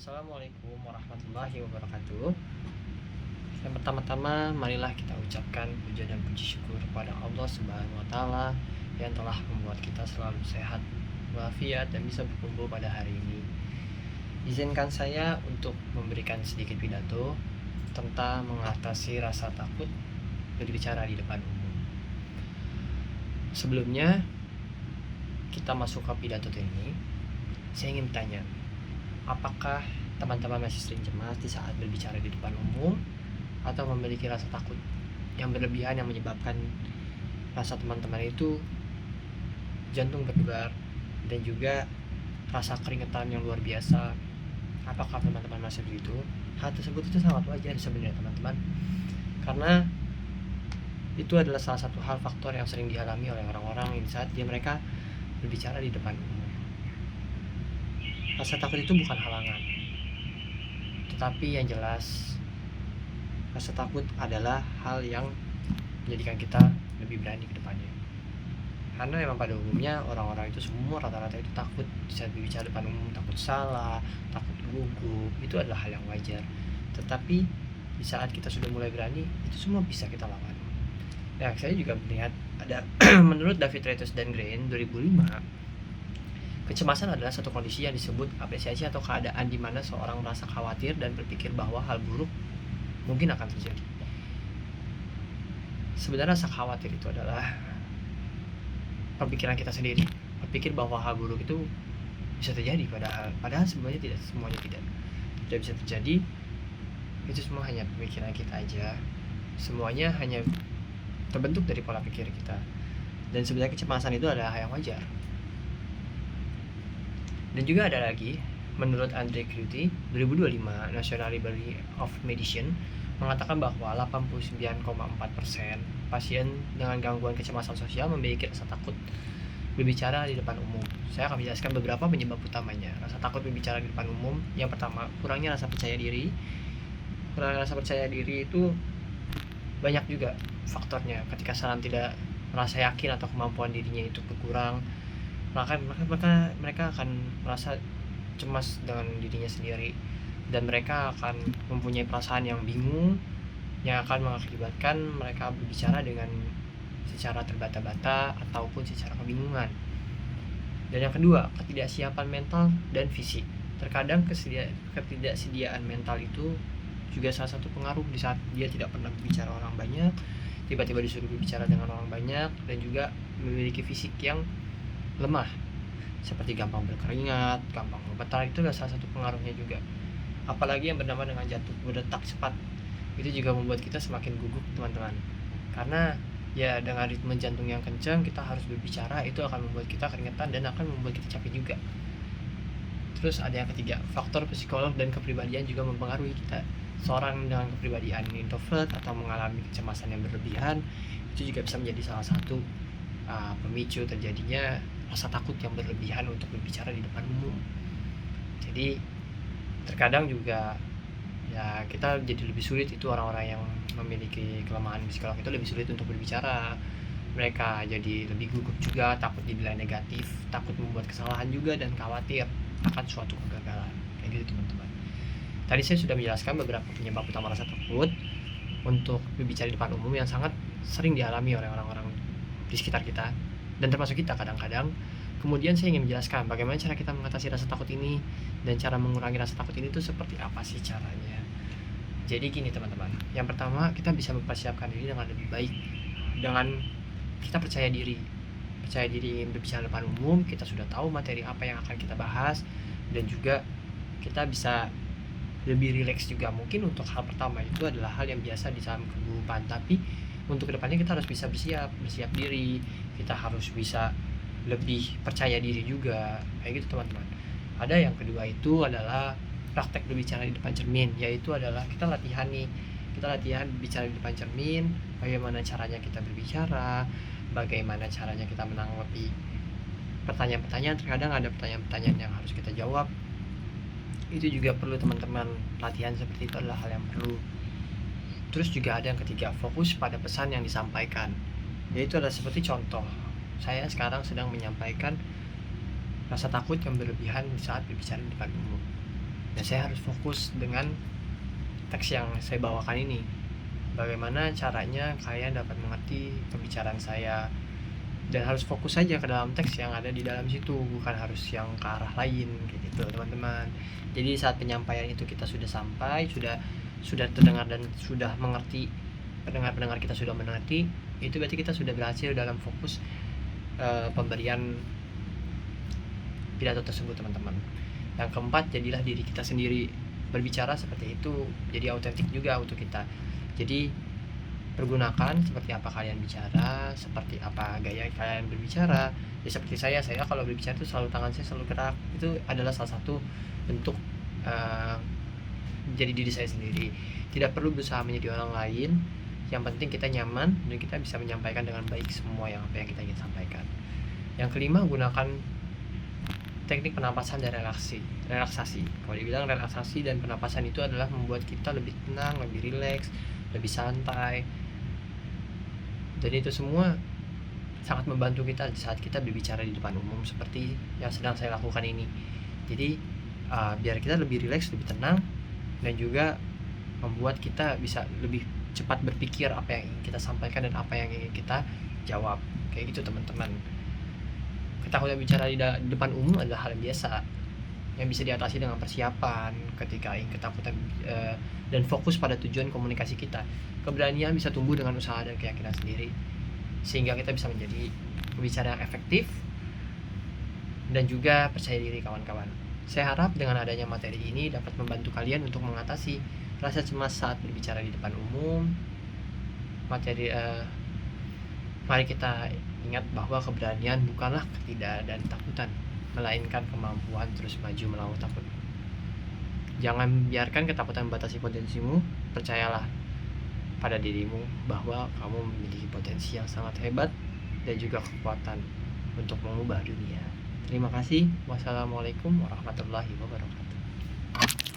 Assalamualaikum warahmatullahi wabarakatuh. Yang pertama-tama, marilah kita ucapkan puja dan puji syukur kepada Allah Subhanahu wa Ta'ala yang telah membuat kita selalu sehat walafiat dan bisa berkumpul pada hari ini. Izinkan saya untuk memberikan sedikit pidato tentang mengatasi rasa takut berbicara di depan umum. Sebelumnya kita masuk ke pidato ini, saya ingin tanya, apakah teman-teman masih sering cemas di saat berbicara di depan umum atau memiliki rasa takut yang berlebihan yang menyebabkan rasa teman-teman itu jantung berdebar dan juga rasa keringetan yang luar biasa? Apakah teman-teman masih begitu? Hal tersebut itu sangat wajar sebenarnya teman-teman, karena itu adalah salah satu hal faktor yang sering dialami oleh orang-orang di saat mereka berbicara di depan umum. Rasa takut itu bukan halangan, tetapi yang jelas rasa takut adalah hal yang menjadikan kita lebih berani ke depannya. Karena memang pada umumnya orang-orang itu semua rata-rata itu takut saat berbicara depan umum, takut salah, takut gugup, itu adalah hal yang wajar. Tetapi di saat kita sudah mulai berani, itu semua bisa kita lawan. Nah, saya juga melihat ada menurut David Retus dan Green 2005, kecemasan adalah satu kondisi yang disebut apresiasi atau keadaan di mana seorang merasa khawatir dan berpikir bahwa hal buruk mungkin akan terjadi. Sebenarnya rasa khawatir itu adalah pemikiran kita sendiri, berpikir bahwa hal buruk itu bisa terjadi, padahal sebenarnya tidak, semuanya tidak bisa terjadi. Itu semua hanya pemikiran kita aja, semuanya hanya terbentuk dari pola pikir kita, dan sebenarnya kecemasan itu adalah hal yang wajar. Dan juga ada lagi, menurut Andre Crotty 2025, National Library of Medicine mengatakan bahwa 89,4% pasien dengan gangguan kecemasan sosial memiliki rasa takut berbicara di depan umum. Saya akan menjelaskan beberapa penyebab utamanya. Rasa takut berbicara di depan umum, yang pertama, kurangnya rasa percaya diri. Kurangnya rasa percaya diri itu banyak juga faktornya. Ketika seorang tidak merasa yakin atau kemampuan dirinya itu berkurang, maka mereka akan merasa cemas dengan dirinya sendiri, dan mereka akan mempunyai perasaan yang bingung yang akan mengakibatkan mereka berbicara dengan secara terbata-bata ataupun secara kebingungan. Dan yang kedua, ketidaksiapan mental dan fisik. Terkadang ketidaksediaan mental itu juga salah satu pengaruh di saat dia tidak pernah berbicara orang banyak, tiba-tiba disuruh berbicara dengan orang banyak, dan juga memiliki fisik yang lemah seperti gampang berkeringat, gampang gemetar. Itu adalah salah satu pengaruhnya juga. Apalagi yang bernama dengan jantung berdetak cepat, itu juga membuat kita semakin gugup teman-teman, karena ya dengan ritme jantung yang kencang kita harus berbicara, itu akan membuat kita keringetan dan akan membuat kita capek juga. Terus ada yang ketiga, faktor psikolog dan kepribadian juga mempengaruhi kita. Seorang dengan kepribadian introvert atau mengalami kecemasan yang berlebihan, itu juga bisa menjadi salah satu pemicu terjadinya rasa takut yang berlebihan untuk berbicara di depan umum. Jadi terkadang juga ya kita jadi lebih sulit, itu orang-orang yang memiliki kelemahan psikolog itu lebih sulit untuk berbicara. Mereka jadi lebih gugup juga, takut dinilai negatif, takut membuat kesalahan juga, dan khawatir akan suatu kegagalan. Kayak gitu teman-teman. Tadi saya sudah menjelaskan beberapa penyebab utama rasa takut untuk berbicara di depan umum yang sangat sering dialami oleh orang-orang di sekitar kita, dan termasuk kita kadang-kadang. Kemudian saya ingin menjelaskan bagaimana cara kita mengatasi rasa takut ini, dan cara mengurangi rasa takut ini itu seperti apa sih caranya. Jadi gini teman-teman, yang pertama, kita bisa mempersiapkan diri dengan lebih baik dengan kita percaya diri ingin berbicara depan umum. Kita sudah tahu materi apa yang akan kita bahas, dan juga kita bisa lebih rileks juga. Mungkin untuk hal pertama itu adalah hal yang biasa di saat kegugupan, tapi untuk kedepannya kita harus bisa bersiap diri, kita harus bisa lebih percaya diri juga, kayak gitu teman-teman. Ada yang kedua itu adalah praktek berbicara di depan cermin, yaitu adalah kita latihan berbicara di depan cermin, bagaimana caranya kita berbicara, bagaimana caranya kita menanggapi pertanyaan-pertanyaan. Terkadang ada pertanyaan-pertanyaan yang harus kita jawab, itu juga perlu teman-teman. Latihan seperti itu adalah hal yang perlu. Terus juga ada yang ketiga, fokus pada pesan yang disampaikan, yaitu adalah seperti contoh, saya sekarang sedang menyampaikan rasa takut yang berlebihan saat berbicara di depan umum. Nah, saya harus fokus dengan teks yang saya bawakan ini. Bagaimana caranya kalian dapat mengerti pembicaraan saya, dan harus fokus saja ke dalam teks yang ada di dalam situ, bukan harus yang ke arah lain kayak gitu teman-teman. Jadi saat penyampaian itu kita sudah sampai, sudah terdengar dan sudah mengerti, pendengar kita sudah mengerti, itu berarti kita sudah berhasil dalam fokus pemberian pidato tersebut teman-teman. Yang keempat, jadilah diri kita sendiri. Berbicara seperti itu jadi autentik juga untuk kita. Jadi pergunakan seperti apa kalian bicara, seperti apa gaya kalian berbicara. Ya seperti saya kalau berbicara itu selalu tangan saya selalu gerak. Itu adalah salah satu bentuk jadi diri saya sendiri. Tidak perlu berusaha menjadi orang lain. Yang penting kita nyaman dan kita bisa menyampaikan dengan baik semua apa yang kita ingin sampaikan. Yang kelima, gunakan teknik penapasan dan relaksasi. Kalau dibilang relaksasi dan penapasan itu adalah membuat kita lebih tenang, lebih rileks, lebih santai. Dan itu semua sangat membantu kita saat kita berbicara di depan umum seperti yang sedang saya lakukan ini. Jadi biar kita lebih rileks, lebih tenang, dan juga membuat kita bisa lebih cepat berpikir apa yang ingin kita sampaikan dan apa yang ingin kita jawab. Kayak gitu teman-teman. Ketakutan bicara di depan umum adalah hal yang biasa yang bisa diatasi dengan persiapan. Ketika ingin ketakutan dan fokus pada tujuan komunikasi kita, keberanian bisa tumbuh dengan usaha dan keyakinan sendiri, sehingga kita bisa menjadi pembicara yang efektif dan juga percaya diri kawan-kawan. Saya harap dengan adanya materi ini dapat membantu kalian untuk mengatasi rasa cemas saat berbicara di depan umum. Mari kita ingat bahwa keberanian bukanlah ketidakadaan takutan, melainkan kemampuan terus maju melawan takut. Jangan biarkan ketakutan membatasi potensimu. Percayalah pada dirimu bahwa kamu memiliki potensi yang sangat hebat dan juga kekuatan untuk mengubah dunia. Terima kasih. Wassalamualaikum warahmatullahi wabarakatuh.